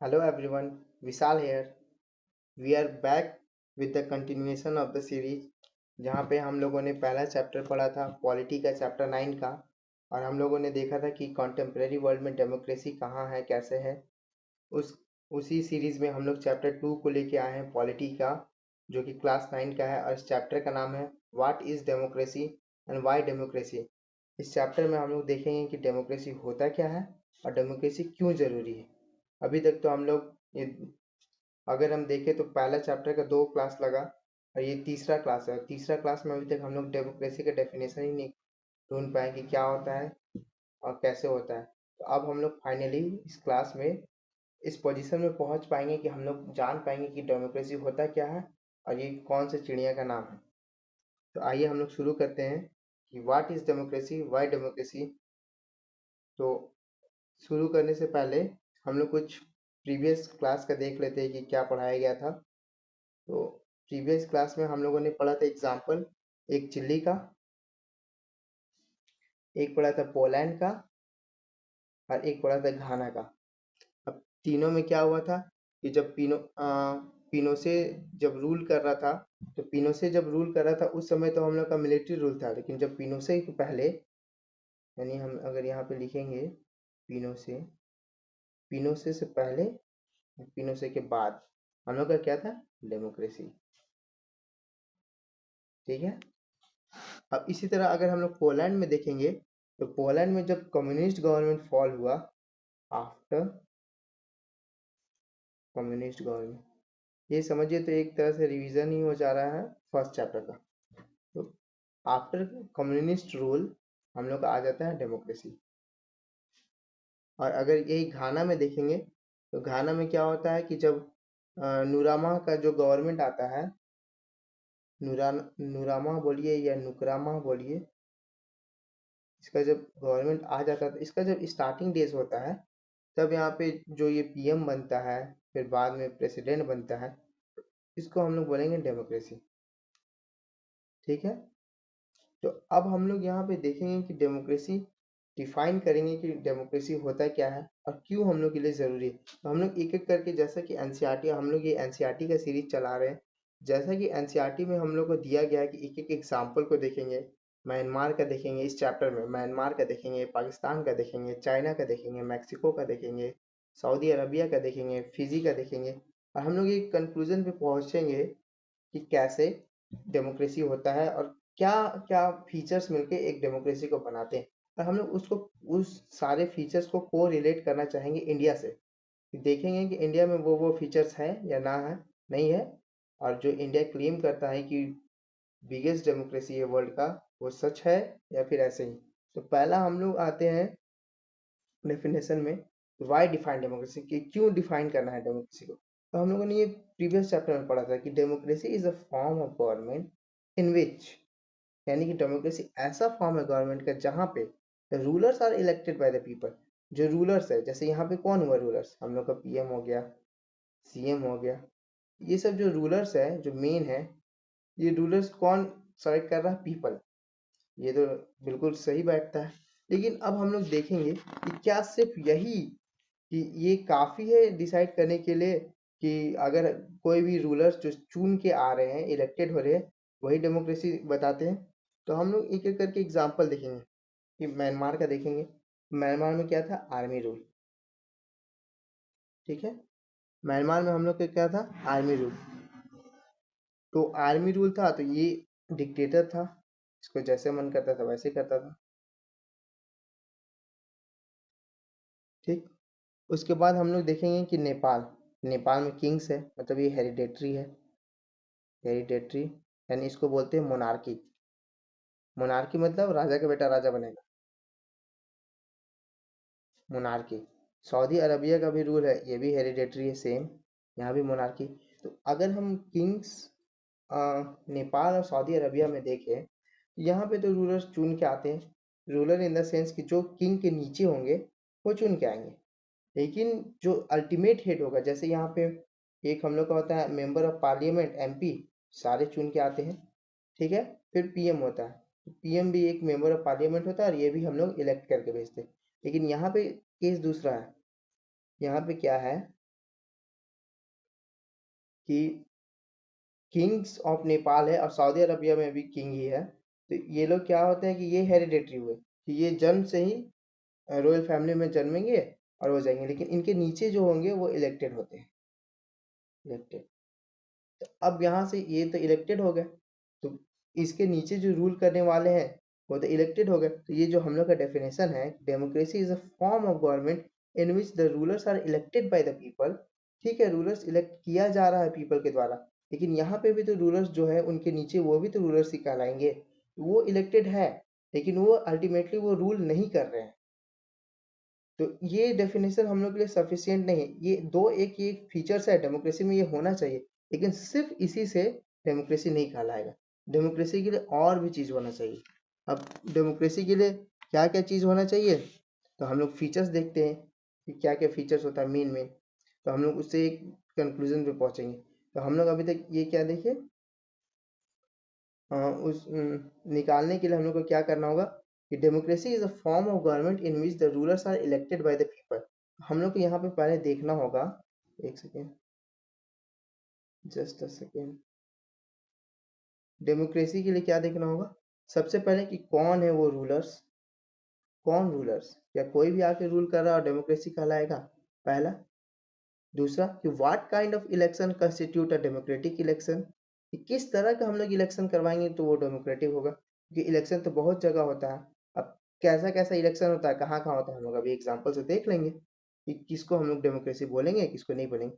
Hello everyone, Vishal here. We are back with the continuation of the series जहाँ पे हम लोगों ने पहला चैप्टर पढ़ा था पॉलिटी का चैप्टर 9 का। और हम लोगों ने देखा था कि कॉन्टेम्प्रेरी वर्ल्ड में डेमोक्रेसी कहाँ है, कैसे है। उस उसी सीरीज में हम लोग चैप्टर 2 को लेके आए हैं पॉलिटी का, जो कि क्लास 9 का है। और इस चैप्टर का नाम है what is democracy and why democracy. इस चैप्टर में हम लोग देखेंगे कि डेमोक्रेसी होता क्या है और डेमोक्रेसी क्यों ज़रूरी है। अभी तक तो हम लोग ये, अगर हम देखें तो पहला चैप्टर का 2 क्लास लगा और ये तीसरा क्लास है। तीसरा क्लास में अभी तक हम लोग डेमोक्रेसी का डेफिनेशन ही नहीं ढूंढ पाए कि क्या होता है और कैसे होता है। तो अब हम लोग फाइनली इस क्लास में इस पोजीशन में पहुंच पाएंगे कि हम लोग जान पाएंगे कि डेमोक्रेसी होता क्या है और ये कौन से चिड़िया का नाम है। तो आइए हम लोग शुरू करते हैं कि what is democracy, why democracy. तो शुरू करने से पहले हम लोग कुछ प्रीवियस क्लास का देख लेते हैं कि क्या पढ़ाया गया था। तो प्रीवियस क्लास में हम लोगों ने पढ़ा था एग्जाम्पल एक चिल्ली का, एक पढ़ा था पोलैंड का और एक पढ़ा था घाना का। अब तीनों में क्या हुआ था कि जब पिनोसे जब रूल कर रहा था, तो पिनोसे जब रूल कर रहा था उस समय तो हम लोग का मिलिट्री रूल था। लेकिन जब पिनोसे के पहले, यानी हम अगर यहाँ पे लिखेंगे पिनोसे, पिनोसे से पहले, पिनोसे के बाद हम लोग का क्या था, डेमोक्रेसी। ठीक है। अब इसी तरह अगर हम लोग पोलैंड में देखेंगे, तो पोलैंड में जब कम्युनिस्ट गवर्नमेंट फॉल हुआ, आफ्टर कम्युनिस्ट गवर्नमेंट, ये समझिए तो एक तरह से रिवीजन ही हो जा रहा है फर्स्ट चैप्टर का। तो आफ्टर कम्युनिस्ट रूल हम लोग का आ जाता है डेमोक्रेसी। और अगर यही घाना में देखेंगे, तो घाना में क्या होता है कि जब नूरामा का जो गवर्नमेंट आता है, नूरा नूरामा बोलिए या नुकरामा बोलिए, इसका जब गवर्नमेंट आ जाता है तो इसका जब स्टार्टिंग डेज होता है, तब यहाँ पे जो ये पीएम बनता है, फिर बाद में प्रेसिडेंट बनता है, इसको हम लोग बोलेंगे डेमोक्रेसी। ठीक है। तो अब हम लोग यहाँ पे देखेंगे कि डेमोक्रेसी डिफाइन करेंगे कि डेमोक्रेसी होता क्या है और क्यों हम लोग के लिए ज़रूरी है। तो हम लोग एक एक करके, जैसा कि एनसीईआरटी, हम लोग ये एनसीईआरटी का सीरीज चला रहे हैं। जैसा कि एनसीईआरटी में हम लोग को दिया गया है कि एक एक एग्जाम्पल को देखेंगे। म्यांमार का देखेंगे, इस चैप्टर में म्यांमार का देखेंगे, पाकिस्तान का देखेंगे, चाइना का देखेंगे, मैक्सिको का देखेंगे, सऊदी अरबिया का देखेंगे, फिजी का देखेंगे। और हम लोग एक कंक्लूजन पे पहुंचेंगे कि कैसे डेमोक्रेसी होता है और क्या क्या फीचर्स मिलके एक डेमोक्रेसी को बनाते हैं। और हम लोग उसको, उस सारे फीचर्स को को रिलेट करना चाहेंगे इंडिया से। देखेंगे कि इंडिया में वो फीचर्स हैं या ना है, नहीं है। और जो इंडिया क्लेम करता है कि बिगेस्ट डेमोक्रेसी है वर्ल्ड का, वो सच है या फिर ऐसे ही। तो पहला हम लोग आते हैं डेफिनेशन में, व्हाई डिफाइन डेमोक्रेसी, कि क्यों डिफाइन करना है डेमोक्रेसी को। तो हम लोगों ने ये प्रीवियस चैप्टर में पढ़ा था कि democracy is a form of government in which, यानी कि डेमोक्रेसी ऐसा फॉर्म है गवर्नमेंट का जहाँ पे rulers are elected by the people. जो रूलर्स है, जैसे यहाँ पे कौन हुआ रूलर्स, हम लोग का पीएम हो गया, सीएम हो गया, ये सब जो रूलर्स है, जो मेन है, ये रूलर्स कौन सेलेक्ट कर रहा है, पीपल। ये तो बिल्कुल सही बैठता है। लेकिन अब हम लोग देखेंगे कि क्या सिर्फ यही, कि ये काफ़ी है डिसाइड करने के लिए कि अगर कोई भी रूलर्स जो चुन के आ रहे हैं, इलेक्टेड हो रहे हैं, वही डेमोक्रेसी बताते हैं। तो हम लोग एक एक करके एग्जाम्पल देखेंगे कि म्यांमार का देखेंगे। म्यांमार में क्या था, आर्मी रूल। ठीक है। म्यांमार में हम लोग का क्या था, आर्मी रूल। तो आर्मी रूल था तो ये डिक्टेटर था, इसको जैसे मन करता था वैसे करता था। ठीक। उसके बाद हम लोग देखेंगे कि नेपाल, नेपाल में किंग्स है, मतलब ये हेरिडेटरी है। हेरिडेटरी यानी इसको बोलते हैं मोनार्की। मोनार्की मतलब राजा का बेटा राजा बनेगा, मोनार्की। सऊदी अरबिया का भी रूल है, ये भी हेरिडेटरी है सेम, यहाँ भी मोनार्की। तो अगर हम किंग्स नेपाल और सऊदी अरबिया में देखें, यहाँ पे तो रूलर्स चुन के आते हैं। रूलर इन द सेंस कि जो किंग के नीचे होंगे वो चुन के आएंगे। लेकिन जो अल्टीमेट हेड होगा, जैसे यहाँ पे एक हम लोग का होता है मेंबर ऑफ पार्लियामेंट, एमपी, सारे चुन के आते हैं। ठीक है। फिर पीएम होता है, पीएम भी एक मेंबर ऑफ पार्लियामेंट होता है और ये भी हम लोग इलेक्ट करके भेजते हैं। लेकिन यहाँ पे केस दूसरा है। यहाँ पे क्या है कि किंग्स ऑफ नेपाल है और सऊदी अरबिया में भी किंग ही है, तो ये लोग क्या होते हैं कि ये हेरिडेटरी हुए कि ये जन्म से ही रॉयल फैमिली में जन्मेंगे और वो जाएंगे, लेकिन इनके नीचे जो होंगे वो इलेक्टेड होते हैं, इलेक्टेड। तो अब यहाँ से ये तो इलेक्टेड हो गए, तो इसके नीचे जो रूल करने वाले हैं वो तो इलेक्टेड हो गए। तो ये जो हम लोग का डेफिनेशन है, democracy is a form of government in which the rulers are elected by the people. ठीक है, रूलर्स इलेक्ट किया जा रहा है पीपल के द्वारा, लेकिन यहाँ पे भी तो रूलर्स जो है उनके नीचे वो भी तो रूलर्स ही कहलाएंगे। वो इलेक्टेड है लेकिन वो अल्टीमेटली वो रूल नहीं कर रहे हैं। तो ये डेफिनेशन हम लोग के लिए सफिशियंट नहीं है। ये दो एक ये फीचर्स है डेमोक्रेसी में, ये होना चाहिए, लेकिन सिर्फ इसी से डेमोक्रेसी नहीं कहलाएगा। डेमोक्रेसी के लिए और भी चीज होना चाहिए। अब डेमोक्रेसी के लिए क्या क्या चीज होना चाहिए, तो हम लोग फीचर्स देखते हैं कि क्या क्या फीचर्स होता है मेन में, तो हम लोग उससे एक कंक्लूजन पे पहुंचेंगे। तो हम लोग अभी तक ये क्या देखे, निकालने के लिए हम लोग को क्या करना होगा कि democracy is a form of government in which the rulers are elected by the people. हम लोग को यहाँ पे पहले देखना होगा, एक second, just a second. Democracy के लिए क्या देखना होगा, सबसे पहले कि कौन है वो रूलर्स, कौन रूलर्स, या कोई भी आके रूल कर रहा है और डेमोक्रेसी कहलाएगा, पहला। दूसरा कि what kind of election constitute a democratic election, कि किस तरह का हम लोग इलेक्शन करवाएंगे तो वो डेमोक्रेटिक होगा, क्योंकि इलेक्शन तो बहुत जगह होता है। अब कैसा कैसा इलेक्शन होता है, कहाँ कहाँ होता है, हम लोग अभी एग्जाम्पल से देख लेंगे कि किसको हम लोग डेमोक्रेसी बोलेंगे किसको नहीं बोलेंगे।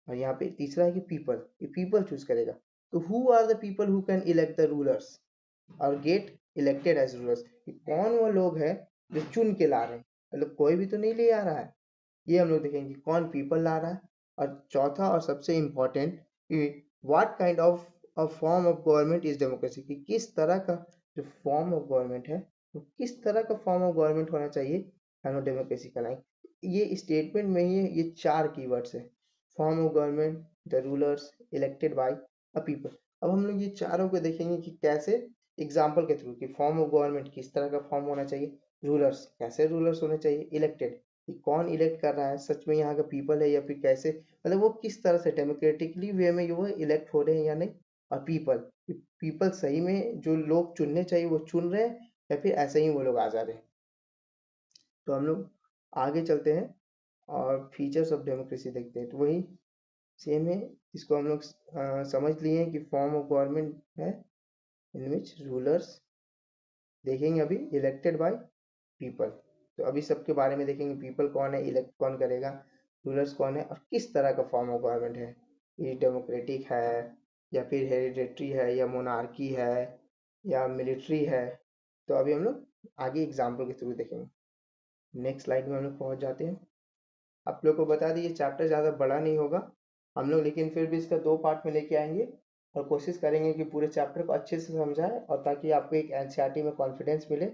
और यहाँ पे तीसरा है कि पीपल, ये पीपल चूज करेगा। तो who are the people who can elect the rulers और गेट इलेक्टेड एज रूलर्स, कौन वो लोग हैं जो चुन के ला रहे हैं, मतलब कोई भी तो नहीं ले आ रहा है, ये हम लोग देखेंगे कौन पीपल ला रहा है। और चौथा और सबसे इम्पोर्टेंट कि what kind of a form of government is democracy, कि किस तरह का जो फॉर्म ऑफ गवर्नमेंट है वो किस तरह का फॉर्म ऑफ गवर्नमेंट होना चाहिए, हम लोग डेमोक्रेसी कहलाएं। ये स्टेटमेंट में ही है, ये चार कीवर्ड्स है, form of government, the rulers, elected bye a people. अब हम लोग ये चारों को देखेंगे कि कैसे, एग्जाम्पल के थ्रू, कि फॉर्म ऑफ गवर्नमेंट किस तरह का फॉर्म होना चाहिए, रूलर्स कैसे रूलर्स होने चाहिए, इलेक्टेड कि कौन इलेक्ट कर रहा है, सच में यहाँ का पीपल है या फिर कैसे, मतलब वो किस तरह से डेमोक्रेटिकली वे में वो इलेक्ट हो रहे हैं या नहीं। और पीपल, पीपल सही में जो लोग चुनने चाहिए वो चुन रहे हैं या फिर ऐसे ही वो लोग आ जा रहे हैं। तो हम लोग आगे चलते हैं और फीचर्स ऑफ डेमोक्रेसी देखते हैं, तो वही सेम है। इसको हम लोग समझ लिए हैं कि फॉर्म ऑफ गवर्नमेंट है इन विच रूलर्स, देखेंगे अभी इलेक्टेड बाय पीपल। तो अभी सबके बारे में देखेंगे, पीपल कौन है, इलेक्ट कौन करेगा, रूलर्स कौन है और किस तरह का फॉर्म ऑफ गवर्नमेंट है, ये डेमोक्रेटिक है या फिर हेरिडेटरी है या मोनार्की है या मिलिट्री है। तो अभी हम लोग आगे एग्जाम्पल के थ्रू देखेंगे। नेक्स्ट स्लाइड में हम लोग पहुंच जाते हैं। आप लोग को बता दिए चैप्टर ज़्यादा बड़ा नहीं होगा हम लोग, लेकिन फिर भी इसका दो पार्ट में लेके आएंगे और कोशिश करेंगे कि पूरे चैप्टर को अच्छे से समझाएं, और ताकि आपको एक एनसीईआरटी में कॉन्फिडेंस मिले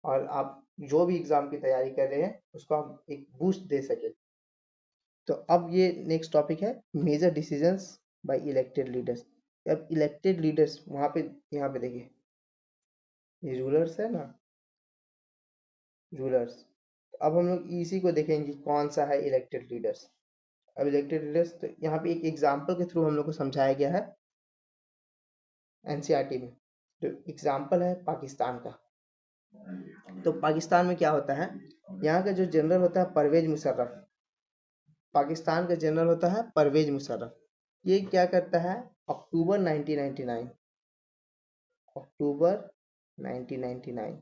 और आप जो भी एग्जाम की तैयारी कर रहे हैं उसको हम एक बूस्ट दे सके। तो अब ये नेक्स्ट टॉपिक है major decisions by elected leaders. अब इलेक्टेड लीडर्स वहां पे, यहाँ पे देखिए ये रूलर्स है ना, रूलर्स। अब हम लोग इसी को देखेंगे कौन सा है इलेक्टेड लीडर्स। अब इलेक्टेड लीडर्स तो यहाँ पे एक एग्जाम्पल के थ्रू हम लोग को समझाया गया है एनसीईआरटी में। तो एग्जाम्पल है पाकिस्तान का। तो पाकिस्तान में क्या होता है, यहाँ का जो जनरल होता है परवेज मुशर्रफ, पाकिस्तान का जनरल होता है परवेज मुशर्रफ। ये क्या करता है, अक्टूबर 1999, अक्टूबर 1999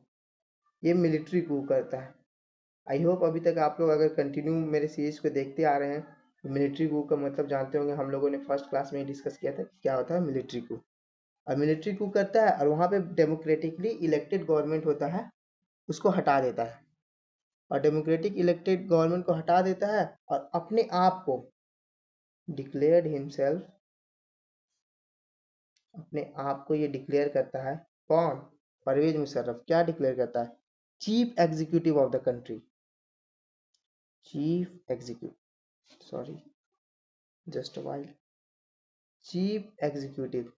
ये मिलिट्री कू करता है। आई होप अभी तक आप लोग अगर कंटिन्यू मेरे सीरीज को देखते आ रहे हैं, मिलिट्री कू का मतलब जानते होंगे, हम लोगों ने फर्स्ट क्लास में ही डिस्कस किया था क्या होता है मिलिट्री कू। और मिलिट्री कू करता है और वहाँ पे डेमोक्रेटिकली इलेक्टेड गवर्नमेंट होता है उसको हटा देता है, और डेमोक्रेटिक इलेक्टेड गवर्नमेंट को हटा देता है और अपने आप को डिक्लेयर्ड हिमसेल्फ, अपने आप को ये डिक्लेयर करता है, कौन, परवेज मुशर्रफ क्या डिक्लेयर करता है, chief executive of the country, chief executive, sorry just while, chief executive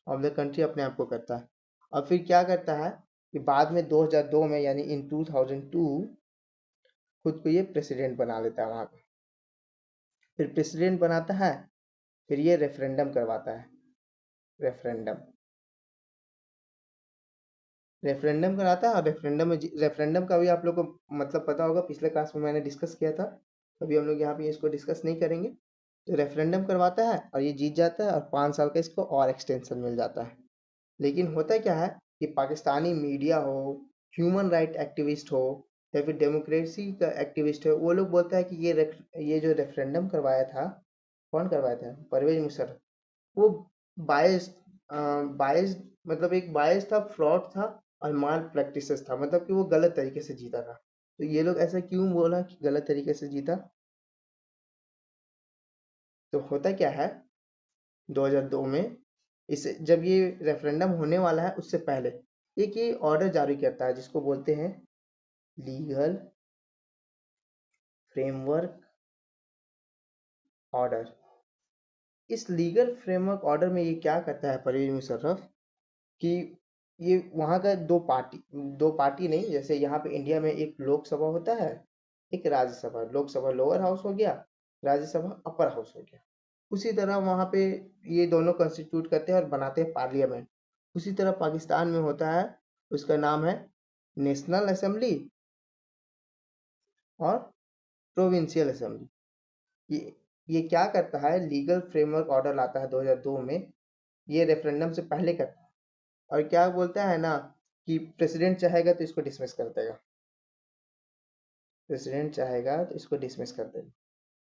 of the country अपने आप को करता है। और फिर क्या करता है कि बाद में 2002 में यानी इन 2002 खुद को ये प्रेसिडेंट बना लेता है वहां पे। फिर प्रेसिडेंट बनाता है, फिर ये रेफरेंडम करवाता है। रेफरेंडम रेफरेंडम कराता है, और रेफरेंडम का भी आप लोग को मतलब पता होगा, पिछले क्लास में मैंने डिस्कस किया था। अभी हम लोग यहाँ पे इसको डिस्कस नहीं करेंगे। तो रेफरेंडम करवाता है और ये जीत जाता है, और 5 साल का इसको और एक्सटेंशन मिल जाता है। लेकिन होता क्या है कि पाकिस्तानी मीडिया हो, ह्यूमन राइट एक्टिविस्ट हो, या फिर डेमोक्रेसी का एक्टिविस्ट है, वो लोग बोलता है कि ये जो रेफरेंडम करवाया था, कौन करवाया था, परवेज मुशर्रफ, वो बायस बायस मतलब एक बायस था, फ्रॉड था, और माल प्रैक्टिसेस था, मतलब कि वो गलत तरीके से जीता था। तो ये लोग ऐसा क्यों बोला कि गलत तरीके से जीता? तो होता क्या है, 2002 में, इसे जब ये रेफरेंडम होने वाला है उससे पहले एक ये ऑर्डर जारी करता है, जिसको बोलते हैं लीगल फ्रेमवर्क ऑर्डर। इस लीगल फ्रेमवर्क ऑर्डर में ये क्या करता है परवेज मुशर्रफ, कि ये वहाँ का दो पार्टी नहीं, जैसे यहाँ पे इंडिया में एक लोकसभा होता है, एक राज्यसभा। लोकसभा लोअर हाउस हो गया, राज्यसभा अपर हाउस हो गया। उसी तरह वहाँ पे ये दोनों कंस्टिट्यूट करते हैं और बनाते हैं पार्लियामेंट। उसी तरह पाकिस्तान में होता है, उसका नाम है नेशनल असेंबली और प्रोविंशियल असेंबली। ये ये क्या करता है, लीगल फ्रेमवर्क ऑर्डर लाता है 2002 में। ये रेफरेंडम से पहले करता है, और क्या बोलता है ना, कि प्रेसिडेंट चाहेगा तो इसको डिसमिस कर देगा। प्रेसिडेंट चाहेगा तो इसको डिसमिस कर देगा।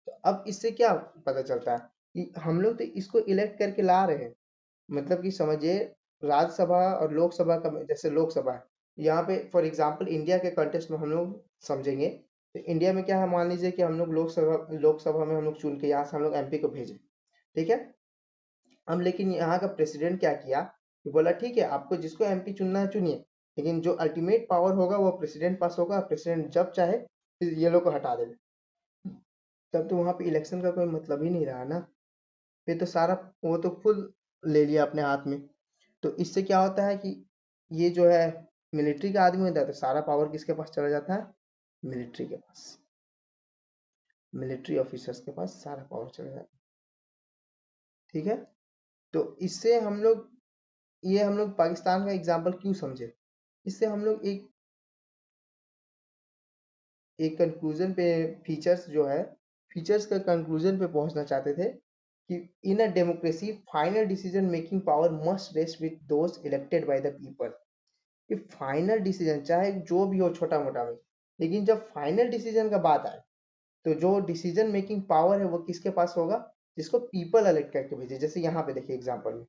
तो अब इससे क्या पता चलता है कि हम लोग तो इसको इलेक्ट करके ला रहे हैं। मतलब कि समझिए, राज्यसभा और लोकसभा का, जैसे लोकसभा है, यहाँ पे फॉर एग्जांपल इंडिया के कंटेक्स्ट में हम लोग समझेंगे, तो इंडिया में क्या है, मान लीजिए कि हम लोग लोकसभा में हम लोग चुन के यहाँ से हम लोग एमपी को भेजे, ठीक है। अब लेकिन यहाँ का प्रेसिडेंट क्या किया, कि बोला ठीक है, आपको जिसको एमपी चुनना है चुनिए, लेकिन जो अल्टीमेट पावर होगा वो प्रेसिडेंट पास होगा। प्रेसिडेंट जब चाहे फिर ये लोग को हटा देगा। तब तो वहां पे इलेक्शन का कोई मतलब ही नहीं रहा ना। फिर तो सारा, वो तो खुद ले लिया अपने हाथ में। तो इससे क्या होता है कि ये जो है मिलिट्री का आदमी होता है, तो सारा पावर किसके पास चला जाता है, मिलिट्री के पास। मिलिट्री ऑफिसर्स के पास सारा पावर चला जाता है, ठीक है। तो इससे हम लोग, ये हम लोग पाकिस्तान का एग्जाम्पल क्यों समझे, इससे हम लोग एक कंक्लूजन पे, फीचर्स जो है, फीचर्स का कंक्लूजन पे पहुंचना चाहते थे, कि in a democracy final decision making power must rest with those elected by the people. कि फाइनल डिसीजन चाहे जो भी हो, छोटा मोटा भी, लेकिन जब फाइनल डिसीजन का बात आए, तो जो डिसीजन मेकिंग पावर है वो किसके पास होगा, जिसको पीपल इलेक्ट करके भेजे। जैसे यहाँ पे देखिए एग्जाम्पल में,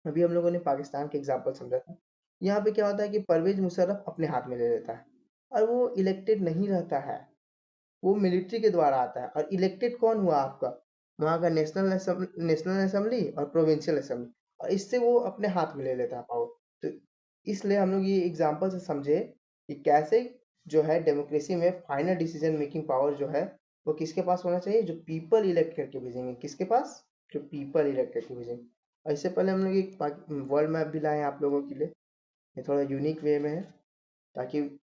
अभी हम लोगों ने पाकिस्तान के एग्जाम्पल समझा था। यहाँ पे क्या होता है कि परवेज मुशर्रफ अपने हाथ में ले लेता है, और वो इलेक्टेड नहीं रहता है, वो मिलिट्री के द्वारा आता है। और इलेक्टेड कौन हुआ आपका, वहाँ का नेशनल असेंबली और प्रोविंशियल असेंबली, और इससे वो अपने हाथ में ले लेता है पावर। तो इसलिए हम लोग ये एग्जांपल से समझे कि कैसे जो है डेमोक्रेसी में फाइनल डिसीजन मेकिंग पावर जो है वो किसके पास होना चाहिए, जो पीपल इलेक्ट करके भेजेंगे। किसके पास, जो पीपल इलेक्ट करके भेजेंगे। और इससे पहले हम लोग एक वर्ल्ड मैप भी लाए हैं आप लोगों के लिए, ये थोड़ा यूनिक वे में है, ताकि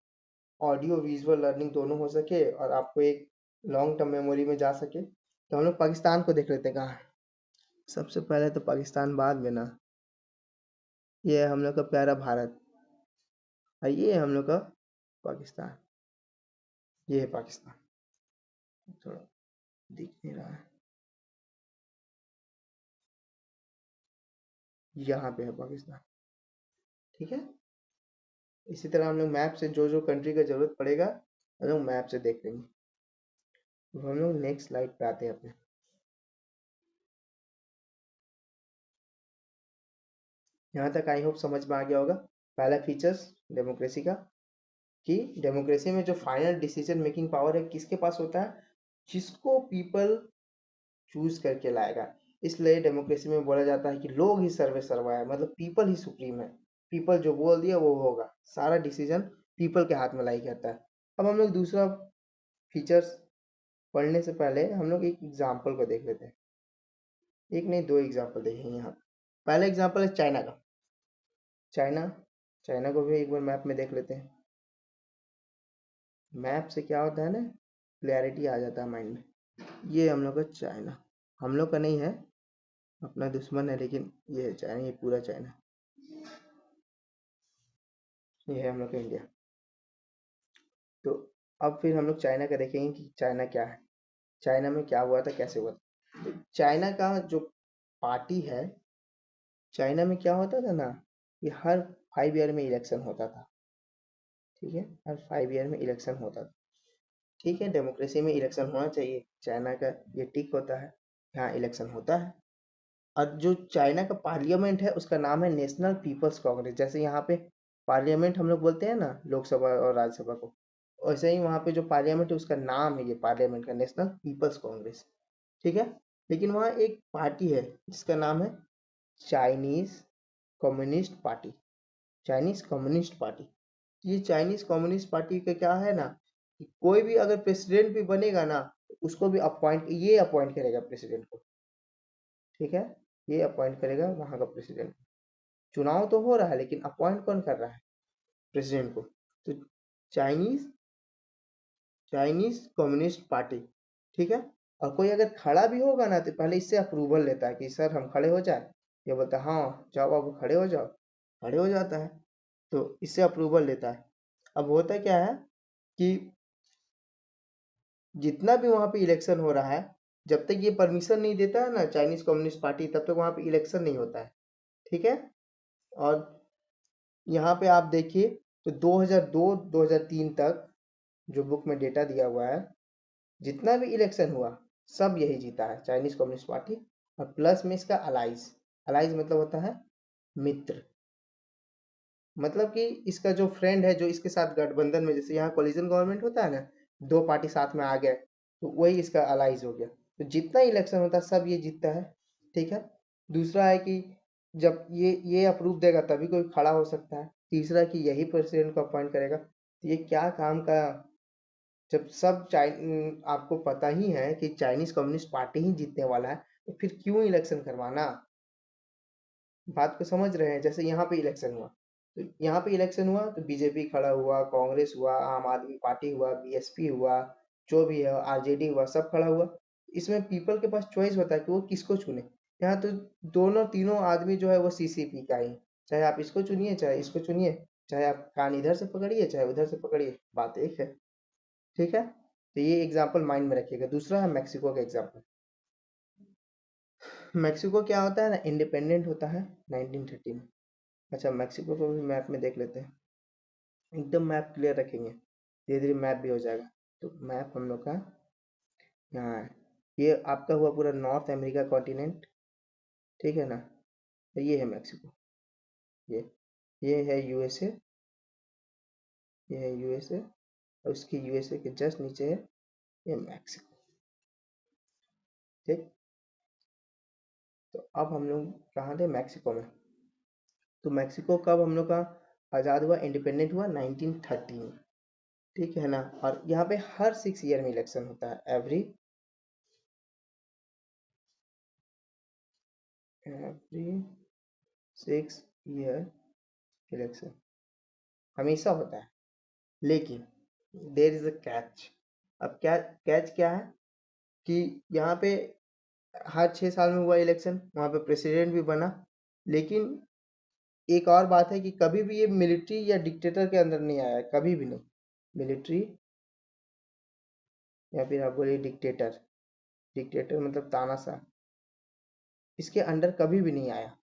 ऑडियो विजुअल लर्निंग दोनों हो सके और आपको एक लॉन्ग टर्म मेमोरी में जा सके। तो हम लोग पाकिस्तान को देख लेते हैं कहाँ है। सबसे पहले तो पाकिस्तान, बाद में ना, ये है हम लोग का प्यारा भारत, और ये है हम लोग का पाकिस्तान। ये है पाकिस्तान, थोड़ा दिख नहीं रहा है, यहाँ पे है पाकिस्तान, ठीक है। इसी तरह हम लोग मैप से जो जो कंट्री का जरूरत पड़ेगा हम लोग मैप से देख लेंगे। तो हम लोग नेक्स्ट स्लाइड पे आते हैं अपने। यहाँ तक आई होप समझ में आ गया होगा। पहला फीचर्स डेमोक्रेसी का, कि डेमोक्रेसी में जो फाइनल डिसीजन मेकिंग पावर है किसके पास होता है, जिसको पीपल चूज करके लाएगा। इसलिए डेमोक्रेसी में बोला जाता है कि लोग ही सर्वे सर्वा है, मतलब पीपल ही सुप्रीम है। पीपल जो बोल दिया वो होगा, सारा डिसीजन पीपल के हाथ में लाई करता है। अब हम लोग दूसरा फीचर्स पढ़ने से पहले हम लोग एक एग्जाम्पल को देख लेते हैं। एक नहीं, दो एग्जाम्पल देखेंगे यहाँ। पहला एग्जाम्पल है चाइना का। चाइना, चाइना को भी एक बार मैप में देख लेते हैं। मैप से क्या होता है ना, क्लैरिटी आ जाता है माइंड में। ये हम लोग का चाइना, हम लोग का नहीं है, अपना दुश्मन है, लेकिन ये है चाइना, ये पूरा चाइना, ये है हम लोग का इंडिया। तो अब फिर हम लोग चाइना का देखेंगे कि चाइना क्या है, चाइना में क्या हुआ था, कैसे हुआ था। तो चाइना का जो पार्टी है, चाइना में क्या होता था ना कि हर 5 ईयर में इलेक्शन होता था। ठीक है, हर 5 ईयर में इलेक्शन होता था। ठीक है, डेमोक्रेसी में इलेक्शन होना चाहिए, चाइना का ये टिक होता है, यहाँ इलेक्शन होता है। और जो चाइना का पार्लियामेंट है उसका नाम है नेशनल पीपल्स कांग्रेस। जैसे यहाँ पे पार्लियामेंट हम लोग बोलते हैं ना, लोकसभा और राज्यसभा को, वैसे ही वहाँ पे जो पार्लियामेंट है उसका नाम है ये पार्लियामेंट का नेशनल पीपल्स कांग्रेस। ठीक है, लेकिन वहाँ एक पार्टी है जिसका नाम है Chinese communist party, Chinese communist party. ये चाइनीज कम्युनिस्ट पार्टी का क्या है ना कि कोई भी अगर प्रेसिडेंट भी बनेगा ना, उसको भी ये अपॉइंट करेगा प्रेसिडेंट को। ठीक है, ये अपॉइंट करेगा वहां का प्रेसिडेंट। चुनाव तो हो रहा है लेकिन अपॉइंट कौन कर रहा है, प्रेसिडेंट को। तो चाइनीज चाइनीज कम्युनिस्ट पार्टी। ठीक है, और कोई अगर खड़ा भी होगा ना तो पहले इससे अप्रूवल लेता है कि सर हम खड़े हो जाए, ये बोलता है हाँ जाओ बाबू खड़े हो जाओ, खड़े हो जाता है। तो इससे अप्रूवल लेता है। अब होता क्या है कि जितना भी वहां पे इलेक्शन हो रहा है, जब तक ये परमिशन नहीं देता है ना चाइनीज कम्युनिस्ट पार्टी, तब तक वहां पे इलेक्शन नहीं होता है। ठीक है, और यहाँ पे आप देखिए तो 2002-2003 तक जो बुक में डेटा दिया हुआ है, जितना भी इलेक्शन हुआ सब यही जीता है चाइनीज कम्युनिस्ट पार्टी। और प्लस में इसका अलाइज, अलाइज मतलब होता है मित्र, मतलब कि इसका जो फ्रेंड है जो इसके साथ गठबंधन में, जैसे यहाँ कोलिजन गवर्नमेंट होता है ना, दो पार्टी साथ में आ गए तो वही इसका अलाइज हो गया। तो जितना इलेक्शन होता है सब ये जीतता है। ठीक है, दूसरा है कि जब ये अप्रूव देगा तभी कोई खड़ा हो सकता है। तीसरा कि यही प्रेसिडेंट को अपॉइंट करेगा। तो ये क्या काम का, जब सब आपको पता ही है कि चाइनीज कम्युनिस्ट पार्टी ही जीतने वाला है, तो फिर क्यों इलेक्शन करवाना। बात को समझ रहे हैं। जैसे यहाँ पे इलेक्शन हुआ, तो यहाँ पे इलेक्शन हुआ तो बीजेपी खड़ा हुआ, कांग्रेस हुआ, आम आदमी पार्टी हुआ, बीएसपी हुआ, जो भी है आरजेडी हुआ, सब खड़ा हुआ। इसमें पीपल के पास चॉइस होता है कि वो किसको चुने। यहाँ तो दोनों तीनों आदमी जो है वो सीसीपी का ही, चाहे आप इसको चुनिए चाहे इसको चुनिए, चाहे आप कान इधर से पकड़िए चाहे उधर से पकड़िए, बात एक है। ठीक है, तो ये एग्जाम्पल माइंड में रखिएगा। दूसरा है मैक्सिको का एग्जाम्पल। मैक्सिको क्या होता है ना, इंडिपेंडेंट होता है 1930 में। अच्छा, मैक्सिको को भी मैप में देख लेते हैं, एकदम मैप क्लियर रखेंगे, धीरे धीरे मैप भी हो जाएगा। तो मैप हम लोग का यहाँ है, ये आपका हुआ पूरा नॉर्थ अमेरिका कॉन्टिनेंट। ठीक है ना, तो ये है मैक्सिको, ये ये है यूएसए, ये है यूएसए, और उसके यूएसए के जस्ट नीचे है ये मैक्सिको। ठीक, तो अब हम लोग कहाँ थे, मैक्सिको में। तो मैक्सिको कब हम लोग का आज़ाद हुआ, इंडिपेंडेंट हुआ 1930 में। ठीक है ना, और यहाँ पे हर 6 ईयर में इलेक्शन होता है, एवरी 6 ईयर इलेक्शन हमेशा होता है। लेकिन देर इज अ कैच। अब क्या कैच क्या है कि यहाँ पे हर 6 साल में हुआ इलेक्शन, वहाँ पे प्रेसिडेंट भी बना, लेकिन एक और बात है कि कभी भी ये मिलिट्री या डिक्टेटर के अंदर नहीं आया, कभी भी नहीं। मिलिट्री या फिर आप बोलिए डिक्टेटर, डिक्टेटर मतलब तानाशाह, इसके अंडर कभी भी नहीं आया।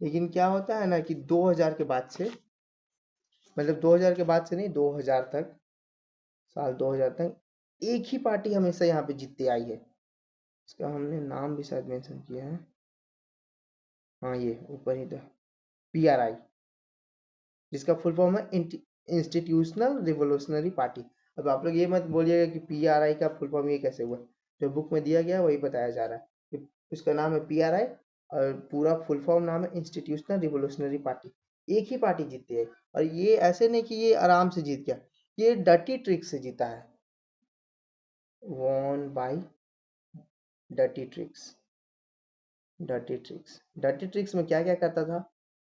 लेकिन क्या होता है ना कि 2000 के बाद से, मतलब 2000 के बाद से नहीं, 2000 तक, साल 2000 तक एक ही पार्टी हमेशा यहाँ पे जीतती आई है। इसका हमने नाम भी शायद मेंशन किया है, हाँ ये ऊपर ही था, पीआरआई, जिसका फुल फॉर्म है इंस्टीट्यूशनल रिवोल्यूशनरी पार्टी। अब आप लोग ये मत बोलिएगा कि पीआरआई का फुल फॉर्म ये कैसे हुआ, जो बुक में दिया गया है वही बताया जा रहा है कि उसका नाम है पीआरआई, और पूरा फुल फॉर्म नाम है इंस्टीट्यूशनल रिवोल्यूशनरी पार्टी। एक ही पार्टी जीतती है, और ये ऐसे नहीं कि ये आराम से जीत गया, ये डर्टी ट्रिक से जीता है, won by dirty tricks. Dirty tricks, dirty tricks में क्या क्या करता था,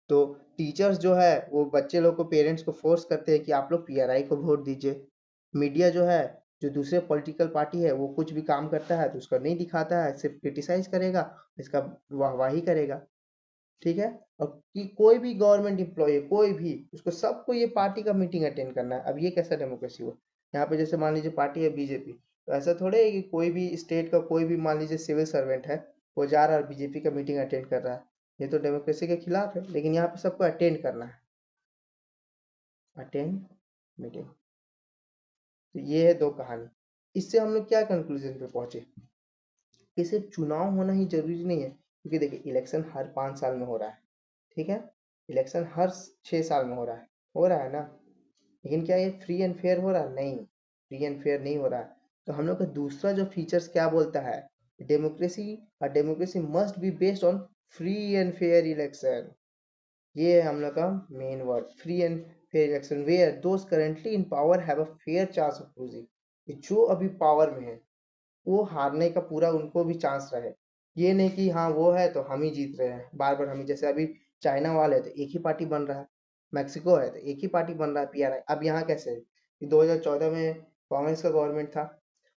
तो टीचर्स जो है वो बच्चे लोग को, पेरेंट्स को फोर्स करते हैं कि आप लोग पीआरआई को वोट दीजिए। मीडिया जो है जो दूसरे पॉलिटिकल पार्टी है वो कुछ भी काम करता है तो उसका नहीं दिखाता है, सिर्फ क्रिटिसाइज करेगा, इसका वाहवाही करेगा। ठीक है। और कि कोई भी गवर्नमेंट एम्प्लॉय कोई भी, उसको सबको ये पार्टी का मीटिंग अटेंड करना है। अब ये कैसा डेमोक्रेसी हुआ? यहाँ पे जैसे मान लीजिए पार्टी है बीजेपी, तो ऐसा थोड़े है कि कोई भी स्टेट का कोई भी मान लीजिए सिविल सर्वेंट है, वो जा रहा है बीजेपी का मीटिंग अटेंड कर रहा है, ये तो डेमोक्रेसी के खिलाफ है। लेकिन यहाँ पे सबको अटेंड करना है, अटेंड मीटिंग। तो ये है दो कहानी। इससे हम लोग क्या कंक्लूजन पे पहुंचे कि सिर्फ चुनाव होना ही जरूरी नहीं है, क्योंकि देखिए इलेक्शन हर 5 साल में हो रहा है। ठीक है। इलेक्शन हर 6 साल में हो रहा है ना। लेकिन क्या ये फ्री एंड फेयर हो रहा है? नहीं, फ्री एंड फेयर नहीं हो रहा है। तो हम लोग का दूसरा जो फीचर्स क्या बोलता है, democracy, democracy must be based on free and fair election. ये है हम लोग का main word, free and fair election where those currently in power have a fair chance of losing. जो अभी पावर में है वो हारने का पूरा उनको भी चांस रहे। ये नहीं कि हाँ वो है तो हम ही जीत रहे हैं, बार बार हम ही, जैसे अभी चाइना वाले है तो एक ही पार्टी बन रहा है, मैक्सिको है तो एक ही पार्टी बन रहा है पीआरआई। अब यहाँ कैसे है कि 2014 में कांग्रेस का गवर्नमेंट था,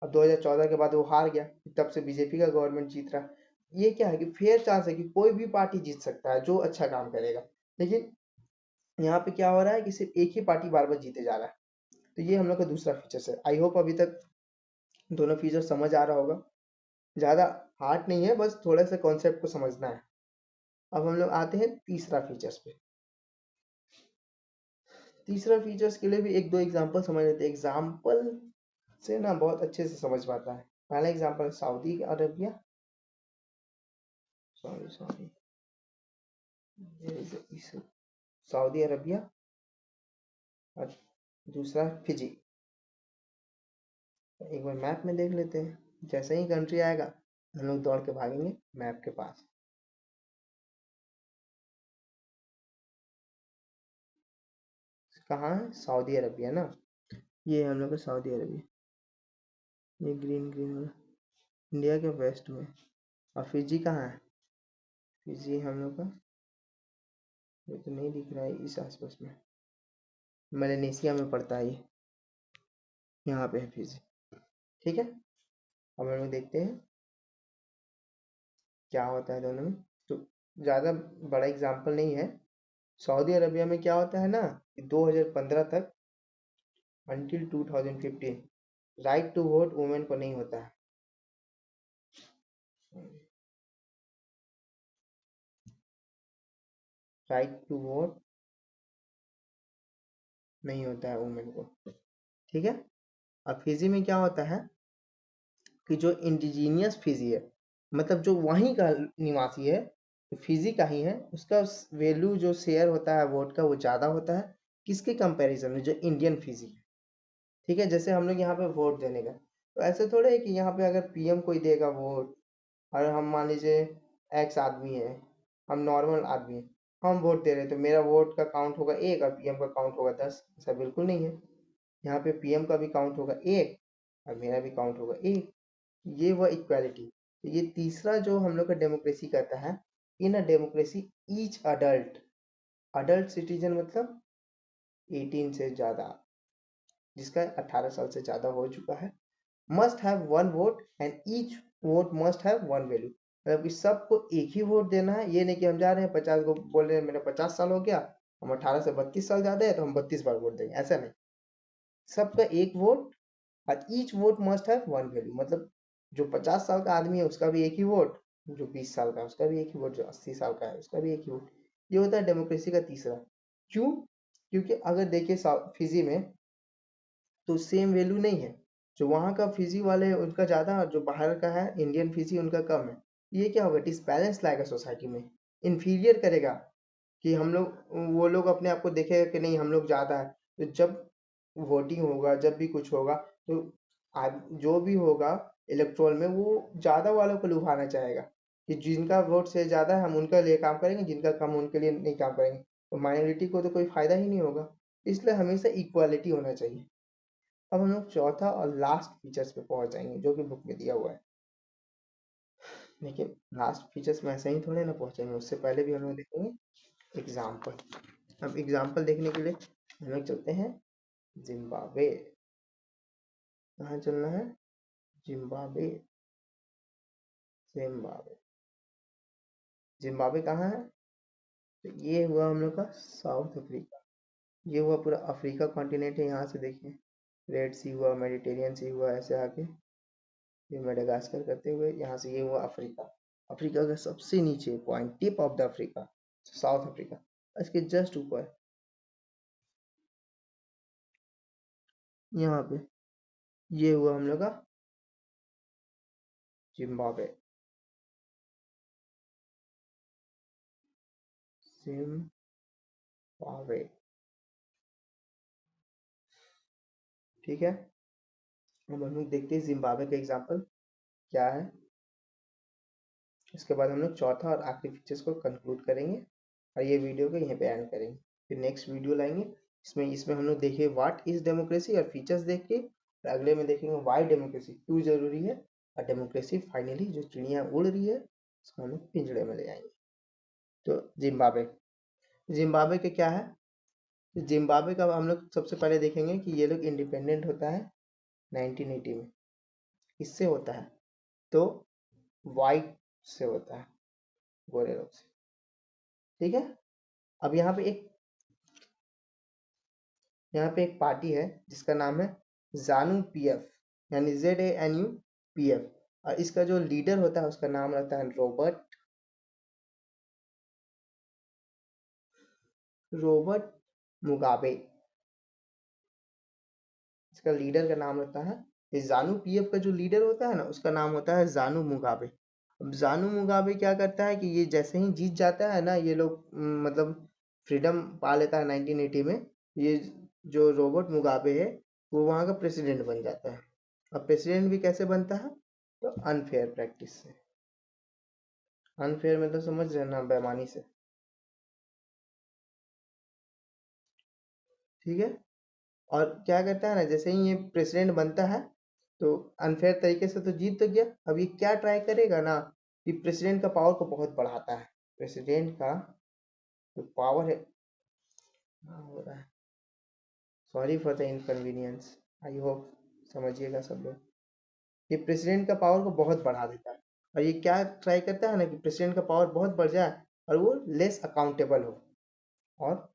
अब 2014 के बाद वो हार गया, तब से बीजेपी का गवर्नमेंट जीत रहा है। ये क्या है कि फेयर चांस है कि कोई भी पार्टी जीत सकता है जो अच्छा काम करेगा। लेकिन यहाँ पे क्या हो रहा है कि सिर्फ एक ही पार्टी बार बार जीते जा रहा है। तो ये हम लोग का दूसरा फीचर है। आई होप अभी तक दोनों फीचर समझ आ रहा होगा। ज्यादा हार्ड नहीं है, बस थोड़ा सा कॉन्सेप्ट को समझना है। अब हम लोग आते हैं तीसरा फीचर्स पे। तीसरा फीचर्स के लिए भी एक दो एग्जांपल समझ लेते हैं, एग्जांपल से ना बहुत अच्छे से समझ पाता है। पहला example Saudi Arabia, sorry sorry Saudi Arabia, और दूसरा फिजी। एक बार मैप में देख लेते हैं, जैसे ही कंट्री आएगा हम लोग दौड़ के भागेंगे मैप के पास। कहाँ है? सऊदी अरबिया ना, ये हम लोग का सऊदी अरबिया, ये ग्रीन ग्रीन वाला इंडिया के वेस्ट में। और फिजी कहाँ है? फिजी हम लोग का, ये तो नहीं दिख रहा है, इस आसपास में मलेनेशिया में पड़ता है ये, यहाँ पे है फिजी। ठीक है। अब हम लोग देखते हैं क्या होता है दोनों में। तो ज़्यादा बड़ा एग्जाम्पल नहीं है। सऊदी अरबिया में क्या होता है ना कि 2015 तक, until 2015, right to vote women को नहीं होता है। राइट टू वोट नहीं होता है वुमेन को। ठीक है। अब फिजी में क्या होता है कि जो इंडिजीनियस फिजी है, मतलब जो वहीं का निवासी है, तो फिजी का ही है, उसका वैल्यू जो शेयर होता है वोट का वो ज़्यादा होता है किसके कंपैरिजन में? जो इंडियन फिजी है। ठीक है। जैसे हम लोग यहाँ पे वोट देने का, तो ऐसे थोड़े है कि यहाँ पे अगर पीएम कोई देगा वोट, और हम मान लीजिए एक्स आदमी है, हम नॉर्मल आदमी है, हम वोट दे रहे हैं, तो मेरा वोट का काउंट होगा 1 और पीएम का काउंट होगा 10। ऐसा बिल्कुल नहीं है। यहाँ पे पीएम का भी काउंट होगा 1 और मेरा भी काउंट होगा 1। ये हुआ इक्वालिटी। तो ये तीसरा जो हम लोग का डेमोक्रेसी कहता है, in a democracy each adult, adult citizen मतलब 18 से ज्यादा, जिसका 18 साल से ज्यादा हो चुका है, must have one vote and each vote must have one value. मतलब कि सबको एक ही वोट देना है। ये नहीं कि हम जा रहे हैं 50 को बोल रहे हैं मेरा 50 साल हो गया, हम 18 से 32 साल ज्यादा है तो हम 32 बार वोट देंगे, ऐसा नहीं। सबका एक वोट, और each vote must have one value. मतलब जो 50 साल का आदमी है उसका भी एक ही वोट, जो 20 साल का है उसका भी एक ही वोट, जो 80 साल का है उसका भी एक ही वोट। ये होता है डेमोक्रेसी का तीसरा। क्यों? क्योंकि अगर देखिए फिजी में तो सेम वैल्यू नहीं है। जो वहाँ का फिजी वाले हैं उनका ज्यादा, और जो बाहर का है इंडियन फिजी उनका कम है। ये क्या होगा? डिसबैलेंस लाएगा सोसाइटी में, इन्फीरियर करेगा कि हम लोग, वो लोग अपने आप को देखेगा कि नहीं हम लोग ज्यादा है। तो जब वोटिंग होगा, जब भी कुछ होगा, तो जो भी होगा इलेक्ट्रोल में, वो ज्यादा वालों को लुभाना चाहेगा कि जिनका वोट से ज्यादा है हम उनका लिए काम करेंगे, जिनका कम उनके लिए नहीं काम करेंगे। तो माइनॉरिटी को तो कोई फायदा ही नहीं होगा। इसलिए हमेशा इक्वालिटी होना चाहिए। अब हम लोग चौथा और लास्ट फीचर्स पे पहुंच जाएंगे जो कि बुक में दिया हुआ है। लेकिन लास्ट फीचर्स में ऐसे ही थोड़े ना पहुंचेंगे, उससे पहले भी हम लोग देखेंगे एग्जाम्पल। अब एग्जाम्पल देखने के लिए हम लोग चलते हैं जिम्बाब्वे। कहाँ चलना है? जिम्बाब्वे। जिम्बाब्वे। जिम्बाब्वे कहाँ है? तो ये हुआ हम लोग का साउथ अफ्रीका। ये हुआ पूरा अफ्रीका कॉन्टिनेंट है। यहाँ से देखिए रेड सी हुआ, मेडिटेरियन सी हुआ, ऐसे आके ये मेडागास्कर करते हुए यहाँ से ये हुआ अफ्रीका। अफ्रीका का सबसे नीचे point, tip of the Africa, south Africa. इसके जस्ट ऊपर यहाँ पे ये हुआ हम लोग का जिम्बाब्वे। जिम्बाब्वे, ठीक है। अब हम लोग देखते हैं जिम्बाब्वे का एग्जाम्पल क्या है। उसके बाद हम लोग चौथा और आखिरी फीचर्स को कंक्लूड करेंगे और ये वीडियो को यहीं पे एंड करेंगे। फिर नेक्स्ट वीडियो लाएंगे, इसमें इसमें हम लोग देखेंगे व्हाट इज डेमोक्रेसी और फीचर्स देख के, और अगले में देखेंगे व्हाई डेमोक्रेसी क्यों जरूरी है, और डेमोक्रेसी फाइनली जो चिड़िया उड़ रही है उसको हम लोग पिंजड़े में ले जाएंगे। तो जिम्बाब्वे, जिम्बाब्वे के क्या है? तो जिम्बाब्वे का हम लोग सबसे पहले देखेंगे कि ये लोग इंडिपेंडेंट होता है 1980 में। इससे होता है तो वाइट से होता है, गोरे लोग से, ठीक है। अब यहाँ पे एक पार्टी है जिसका नाम है जानू पीएफ, यानी ZANU PF, और इसका जो लीडर होता है उसका नाम रहता है रोबर्ट मुगाबे। इसका लीडर का नाम रहता है, इस जानू पीएफ का जो लीडर होता है ना उसका नाम होता है जानू मुगाबे। अब जानू मुगाबे क्या करता है कि ये जैसे ही जीत जाता है ना, ये लोग मतलब फ्रीडम पा लेता है 1980 में, ये जो रॉबर्ट मुगाबे है वो वहाँ का प्रेसिडेंट बन जाता है। अब प्रेसिडेंट भी कैसे बनता है? तो अनफेयर प्रैक्टिस से। अनफेयर मतलब समझ रहे हैं ना, बेईमानी से, ठीक है। और क्या करता है ना, जैसे ही ये प्रेसिडेंट बनता है तो अनफेयर तरीके से तो जीत तो गया, अब ये क्या ट्राई करेगा ना कि प्रेसिडेंट का पावर को बहुत बढ़ाता है। प्रेसिडेंट का जो पावर है, हाँ, हो रहा है, sorry for the inconvenience, I hope समझिएगा सब लोग। ये प्रेसिडेंट का पावर को बहुत बढ़ा देता है, और ये क्या ट्राई करता है ना कि प्रेसिडेंट का पावर बहुत बढ़ जाए और वो लेस अकाउंटेबल हो। और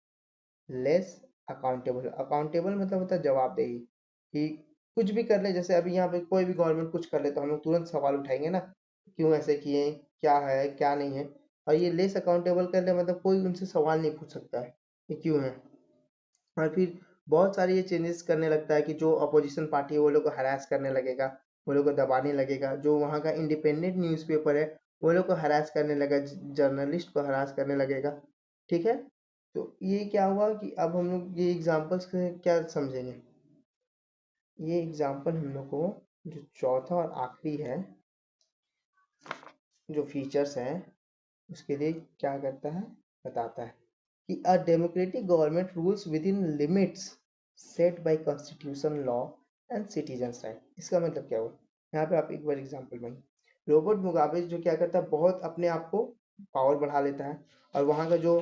लेस अकाउंटेबल, अकाउंटेबल मतलब होता है जवाबदेही, कि कुछ भी कर ले, जैसे अभी यहाँ पे कोई भी गवर्नमेंट कुछ कर ले तो हम लोग तुरंत सवाल उठाएंगे ना, क्यों ऐसे किए, क्या है क्या नहीं है। और ये लेस अकाउंटेबल कर ले मतलब कोई उनसे सवाल नहीं पूछ सकता है कि क्यों है। और फिर बहुत सारे ये चेंजेस करने लगता है कि जो अपोजिशन पार्टी है वो लोग को हरास करने लगेगा, वो लोग को दबाने लगेगा, जो वहाँ का इंडिपेंडेंट न्यूज़पेपर है वो लोग को हरास करने लगेगा, जर्नलिस्ट को हरास करने लगेगा, ठीक है। तो ये क्या हुआ कि अब हम लोग ये एग्जांपल्स से क्या समझेंगे, ये एग्जांपल हम लोग को जो चौथा और आखिरी है जो फीचर्स हैं उसके लिए क्या करता है, बताता है कि a democratic government rules with in limits set bye constitution law and citizens right. इसका मतलब क्या हुआ, यहाँ पे आप एक बार एग्जांपल में, रॉबर्ट मुगाबे जो क्या करता है, बहुत अपने आप को पावर बढ़ा लेता है और वहाँ का जो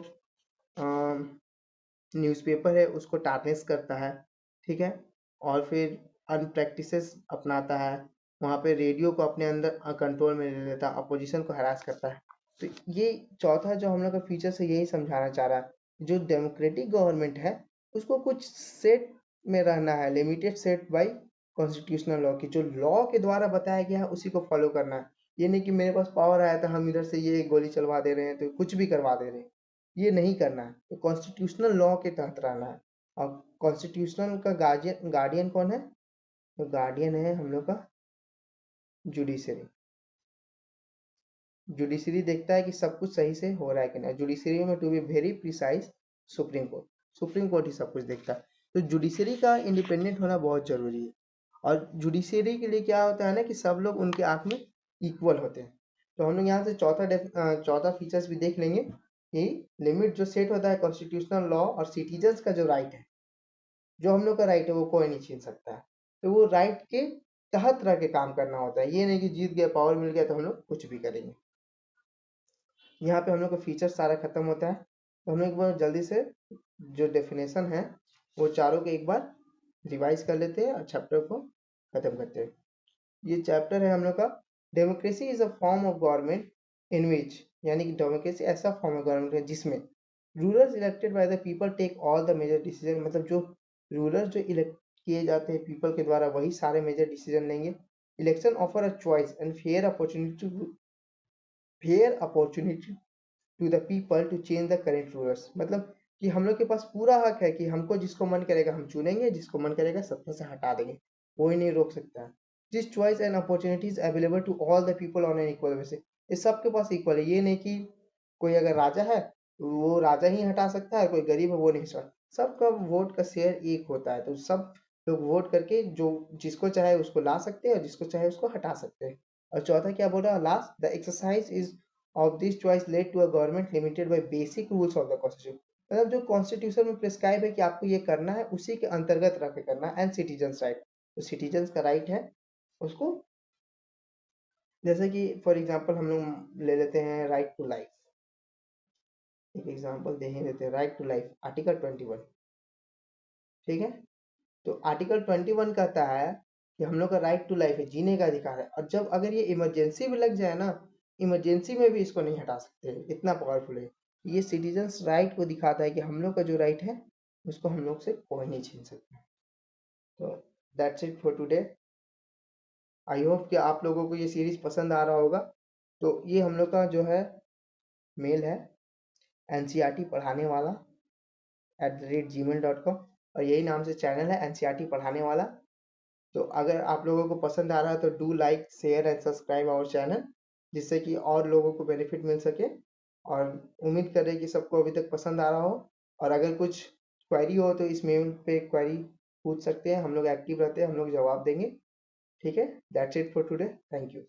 न्यूज़पेपर है उसको टारनेस करता है, ठीक है। और फिर अनप्रैक्टिसेस अपनाता है, वहाँ पे रेडियो को अपने अंदर कंट्रोल में ले लेता है, अपोजिशन को हरास करता है। तो ये चौथा जो हम लोग का फीचर है यही समझाना चाह रहा है, जो डेमोक्रेटिक गवर्नमेंट है उसको कुछ सेट में रहना है, limited set by constitutional law, की जो लॉ के द्वारा बताया गया है उसी को फॉलो करना है। ये नहीं कि मेरे पास पावर आया था हम इधर से ये गोली चलवा दे रहे हैं तो कुछ भी करवा दे रहे हैं, ये नहीं करना है। तो कॉन्स्टिट्यूशनल लॉ के तहत रहना है। और कॉन्स्टिट्यूशनल का गार्जियन गार्डियन कौन है? तो गार्डियन है हम लोग का जुडिशरी। जुडिशरी देखता है कि सब कुछ सही से हो रहा है कि नहीं। जुडिशरी में to be very precise supreme court, supreme court ही सब कुछ देखता है। तो जुडिशरी का इंडिपेंडेंट होना बहुत जरूरी है। और जुडिशरी के लिए क्या होता है ना कि सब लोग उनके आंख में इक्वल होते हैं। तो हम लोग यहाँ से चौथा फीचर्स भी देख लेंगे कि लिमिट जो सेट होता है कॉन्स्टिट्यूशनल लॉ और सिटीजन्स का जो राइट है, जो हम लोग का राइट है वो कोई नहीं छीन सकता है। तो वो राइट के तहत रह के काम करना होता है, ये नहीं कि जीत गया पावर मिल गया तो हम लोग कुछ भी करेंगे। यहाँ पे हम लोग का फीचर सारा खत्म होता है। तो हम लोग एक बार जल्दी से जो डेफिनेशन है वो चारों के एक बार रिवाइज कर लेते हैं और चैप्टर को खत्म करते हैं। ये चैप्टर है हम लोग का democracy is a form of government in which, यानी कि डेमोक्रेसी ऐसा फॉर्म ऑफ गवर्नमेंट है जिसमें rulers elected by the people take all the major decision, मतलब जो रूलर्स जो इलेक्ट किए जाते हैं पीपल के द्वारा वही सारे मेजर डिसीजन लेंगे। Election offer a choice and fair opportunity to the people to change the current rulers, मतलब कि हम लोग के पास पूरा हक है कि हमको जिसको मन करेगा हम चुनेंगे, जिसको मन करेगा सत्ता से हटा देंगे, कोई नहीं रोक सकता है। This choice and opportunities available to all the people on an equal basis, ये सबके पास इक्वल है। ये नहीं कि कोई अगर राजा है वो राजा ही हटा सकता है, कोई गरीब है वो नहीं सकता, सबका वोट का शेयर एक होता है, तो सब लोग वोट करके जो जिसको चाहे उसको ला सकते हैं और जिसको चाहे उसको हटा सकते हैं। और चौथा क्या बोल रहा है last, the exercise is of this choice led to a government limited by basic rules of the constitution, मतलब जो कॉन्स्टिट्यूशन में प्रिस्क्राइब है कि आपको ये करना है उसी के अंतर्गत रख के करना है। एंड सिटीजन्स राइट, तो सिटीजन्स का राइट है उसको, जैसे कि फॉर एग्जांपल हम लोग ले लेते हैं राइट टू लाइफ, एक एग्जांपल दे ही देते हैं। राइट टू लाइफ आर्टिकल 21, ठीक है। तो आर्टिकल 21 कहता है कि हम लोग का राइट टू लाइफ है, जीने का अधिकार है, और जब अगर ये इमरजेंसी भी लग जाए ना, इमरजेंसी में भी इसको नहीं हटा सकते, इतना पावरफुल है। ये सिटीजन्स राइट को दिखाता है कि हम लोग का जो राइट है उसको हम लोग से कोई नहीं छीन सकता। तो that's it for today. I hope कि आप लोगों को ये सीरीज पसंद आ रहा होगा। तो ये हम लोग का जो है मेल है एनसीईआरटी पढ़ाने वाला @gmail.com, और यही नाम से चैनल है एनसीईआरटी पढ़ाने वाला। तो अगर आप लोगों को पसंद आ रहा है तो do like share and subscribe our channel, जिससे कि और लोगों को बेनिफिट मिल सके। और उम्मीद करें कि सबको अभी तक पसंद आ रहा हो। और अगर कुछ क्वेरी हो तो इस मेल पे क्वेरी पूछ सकते हैं, हम लोग एक्टिव रहते हैं, हम लोग जवाब देंगे। ठीक है, that's it for today, thank you.